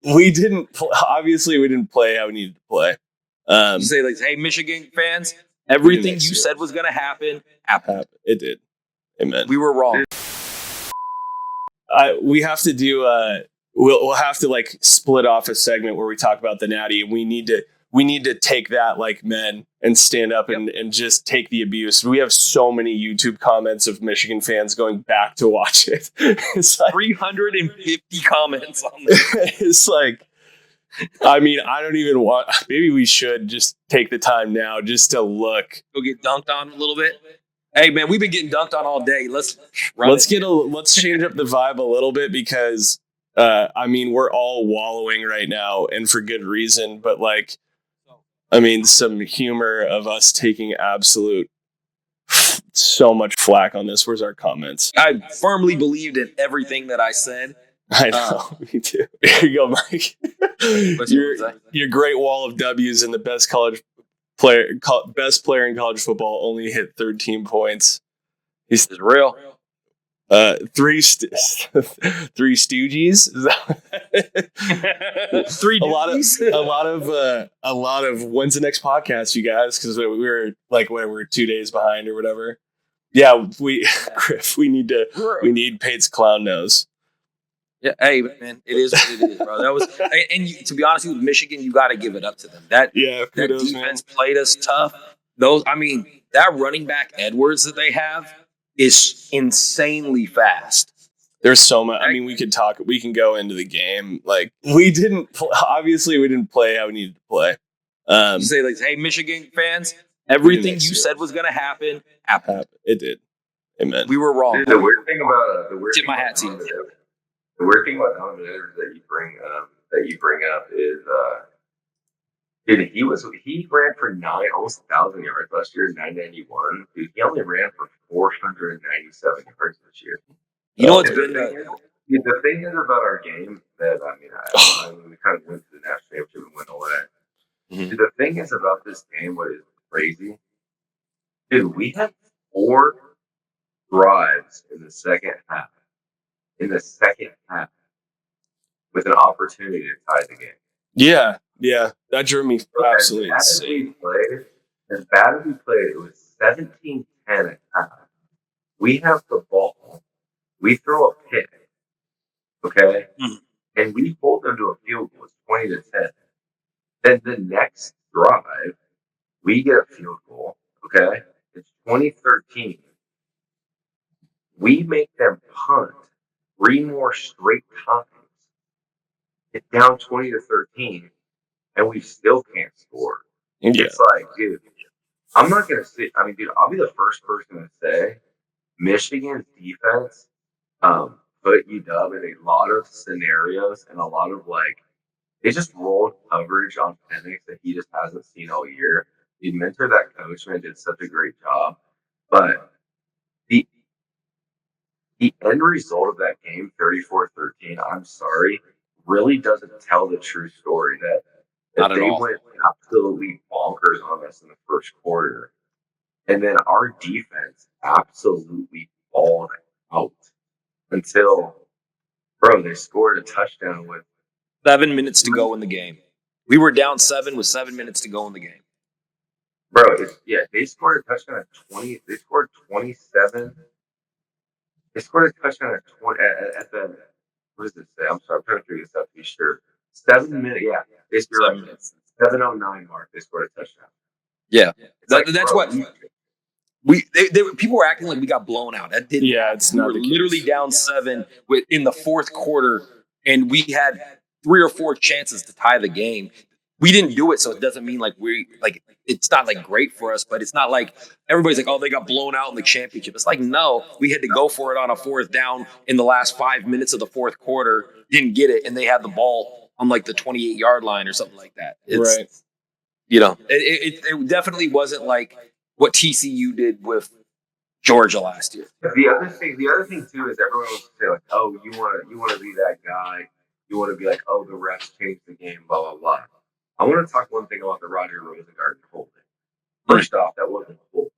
we didn't obviously we didn't play how we needed to play. You say like, hey, Michigan fans, everything you said was going to happen happened. It did. Amen. We were wrong. We have to do we'll have to like split off a segment where we talk about the Natty, and we need to take that like men and stand up and just take the abuse. We have so many YouTube comments of Michigan fans going back to watch it. It's like 350 comments on this. It's like, I mean, I don't even want, maybe we should just take the time now just to look. Go get dunked on a little bit. Hey man, we've been getting dunked on all day. Let's change up the vibe a little bit, because I mean, we're all wallowing right now, and for good reason, but like, I mean, some humor of us taking absolute so much flack on this. Where's our comments? I firmly believed in everything that I said. I know, me too. Here you go, Mike. your great wall of W's and the best player in college football only hit 13 points. He's real. Three Stooges. Three. A lot of when's the next podcast, you guys? Because we were like, we're 2 days behind or whatever. Yeah, we need Pate's clown nose. Yeah, hey man, it is what it is, bro. That was, to be honest with you, Michigan, you got to give it up to them. That defense played us tough. That running back Edwards that they have is insanely fast. There's so much. I mean, we can go into the game. Like, we didn't play how we needed to play. You say like, hey, Michigan fans, everything you said was going to happen happened. It did. Amen. We were wrong. Dude, the weird thing about tip my hat to you. The weird thing about Donovan Edwards that you bring up is dude, he ran for almost 1,000 yards last year, 991. Dude, he only ran for 497 yards this year. You know what's been the thing is about our game that I mean, we kind of went to the national championship and went away. Mm-hmm. Dude, the thing is about this game, what is crazy, dude, we had 4 drives in the second half. With an opportunity to tie the game. Yeah, that drew me absolutely insane. As bad as we played, it was 17-10 at half. We have the ball. We throw a pick, okay? And we hold them to a field goal. It's 20-10. Then the next drive, we get a field goal, okay? It's 2013. We make them punt 3 more straight times. It's down 20-13, and we still can't score. Yeah. It's like, dude, I'm not going to say, I mean, dude, I'll be the first person to say Michigan's defense put UW in a lot of scenarios and a lot of, like, they just rolled coverage on Penix that he just hasn't seen all year. The mentor, that coach, man, did such a great job. But the end result of that game, 34-13, I'm sorry, really doesn't tell the true story that they went absolutely bonkers on us in the first quarter. And then our defense absolutely balled out until, they scored a touchdown with 7 minutes to go in the game. We were down 7 with 7 minutes to go in the game. They scored a touchdown at 20. They scored 27. They scored a touchdown at 20 at the, what does it say? I'm sorry, I'm trying to figure this out to be sure. 7 minutes, yeah. They scored 7 minutes. 7:09 mark. They scored a touchdown. Yeah, that's what people were acting like we got blown out. That didn't. Yeah, it's not. We were literally down 7 in the fourth quarter, and we had 3 or 4 chances to tie the game. We didn't do it, so it doesn't mean it's not like great for us, but it's not like everybody's like, oh, they got blown out in the championship. It's like, no, we had to go for it on a 4th down in the last 5 minutes of the fourth quarter, didn't get it, and they had the ball on like the 28-yard line or something like that. It's, right. It definitely wasn't like what TCU did with Georgia last year. The other thing too is everyone will say like, oh, you want to be that guy, you want to be like, oh, the refs changed the game, blah blah blah. I want to talk one thing about the Roger Rosengarten holding. First off, that wasn't a hold.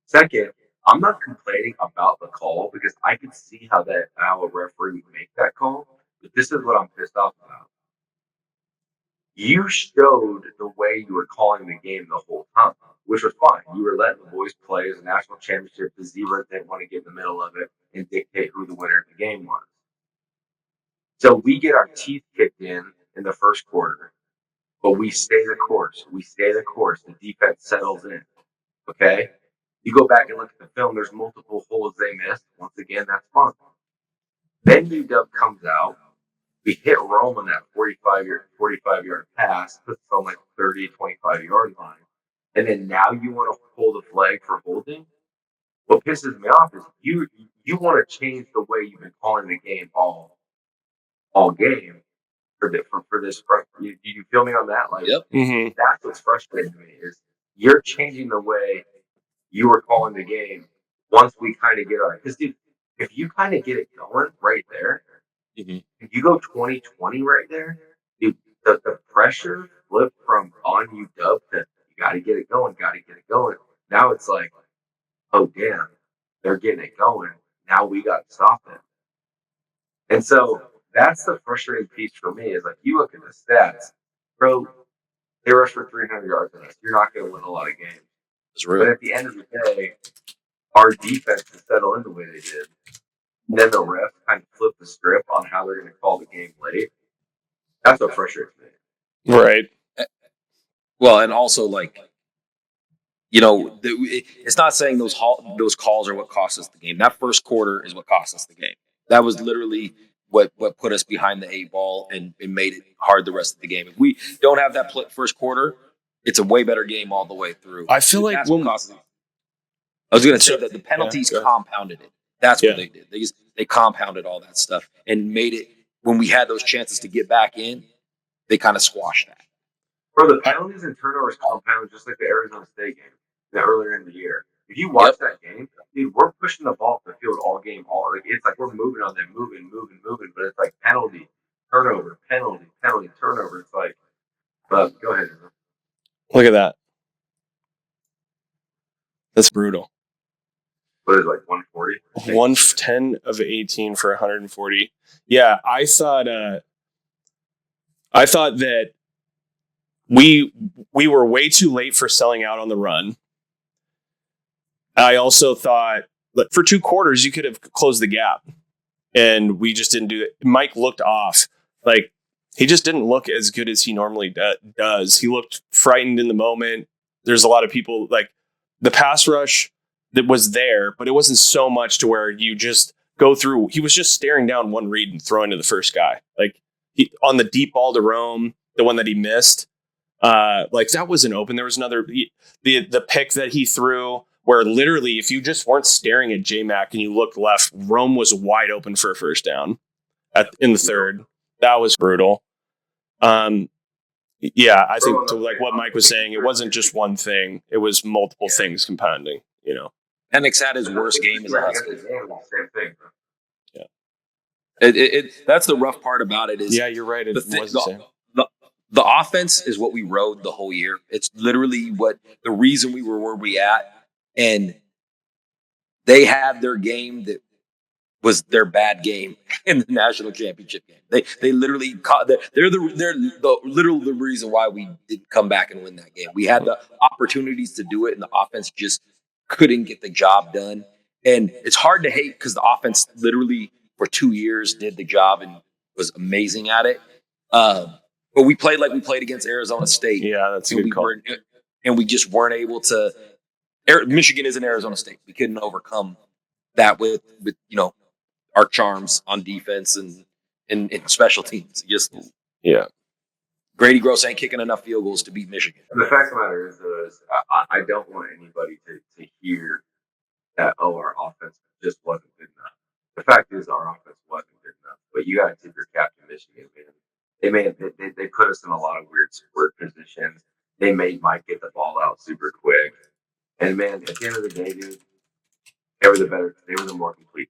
Second, I'm not complaining about the call because I could see how a referee would make that call. But this is what I'm pissed off about. you showed the way you were calling the game the whole time, which was fine. You were letting the boys play as a national championship. The Zebras didn't want to get in the middle of it and dictate who the winner of the game was. So we get our teeth kicked in the first quarter, but we stay the course. We stay the course. The defense settles in. Okay? You go back and look at the film, there's multiple holes they missed. Once again, that's fun. Then UW comes out. We hit Rome on that 45-yard pass, puts us on like 30, 25-yard line. And then now you want to pull the flag for holding? What pisses me off is you want to change the way you've been calling the game all game for this. You feel me on that? Like, Yep. That's what's frustrating to me is you're changing the way you were calling the game once we kind of get our. Because dude, if you kind of get it going right there, if you go 20-20 right there, dude, the pressure flipped from on UW to you got to get it going, Now it's like, oh damn, they're getting it going. Now we got to stop it. And so that's the frustrating piece for me is like you look at the stats, bro. They rush for 300 yards on us. You're not going to win a lot of games. But at the end of the day, our defense to settle in the way they did. And then the refs kind of flip the script on how they're going to call the game late. That's what frustrates me. Right. Well, and also like, it's not saying those calls are what cost us the game. That first quarter is what cost us the game. That was literally what put us behind the 8 ball and made it hard the rest of the game. If we don't have that first quarter, it's a way better game all the way through. I feel like I was going to say that the penalties compounded it. That's what they did. They compounded all that stuff and made it when we had those chances to get back in, they kind of squashed that. For the penalties and turnovers compound, just like the Arizona State game earlier in the year. If you watch that game, dude, we're pushing the ball up the field all game. It's like we're moving on them, moving, but it's like penalty, turnover, penalty, turnover. It's like, but go ahead. Look at that. That's brutal. What is it, like 140? 110 of 18 for 140. Yeah, I thought that we were way too late for selling out on the run. I also thought that for 2 quarters you could have closed the gap, and we just didn't do it. Mike looked off. Like, he just didn't look as good as he normally does. He looked frightened in the moment. There's a lot of people, like, the pass rush that was there, but it wasn't so much to where you just go through. He was just staring down one read and throwing to the first guy. Like, on the deep ball to Rome, the one that he missed, like, that wasn't open. There was another, the pick that he threw where literally if you just weren't staring at J-Mac and you looked left, Rome was wide open for a first down in the third. That was brutal. Yeah, I think to like what Mike was saying, it wasn't just one thing. It was multiple things compounding, Penix had his worst game as a Husky. Same thing. Yeah. That's the rough part about it is. Yeah, you're right. It was the same. The offense is what we rode the whole year. It's literally the reason we were where we at. And they had their game that was their bad game in the national championship game. They literally they're the reason why we didn't come back and win that game. We had the opportunities to do it, and the offense just couldn't get the job done. And it's hard to hate because the offense literally for 2 years did the job and was amazing at it. But we played like we played against Arizona State. Yeah, that's a good call. And we just weren't able to. Michigan is in Arizona State. We couldn't overcome that with our charms on defense and special teams. Just Grady Gross ain't kicking enough field goals to beat Michigan. And the fact of the matter is I don't want anybody to hear that, our offense just wasn't good enough. The fact is our offense wasn't good enough. But you got to tip your cap to Michigan, man. They put us in a lot of weird positions. They made Mike get the ball out super quick. And man, at the end of the day, dude, they were the more complete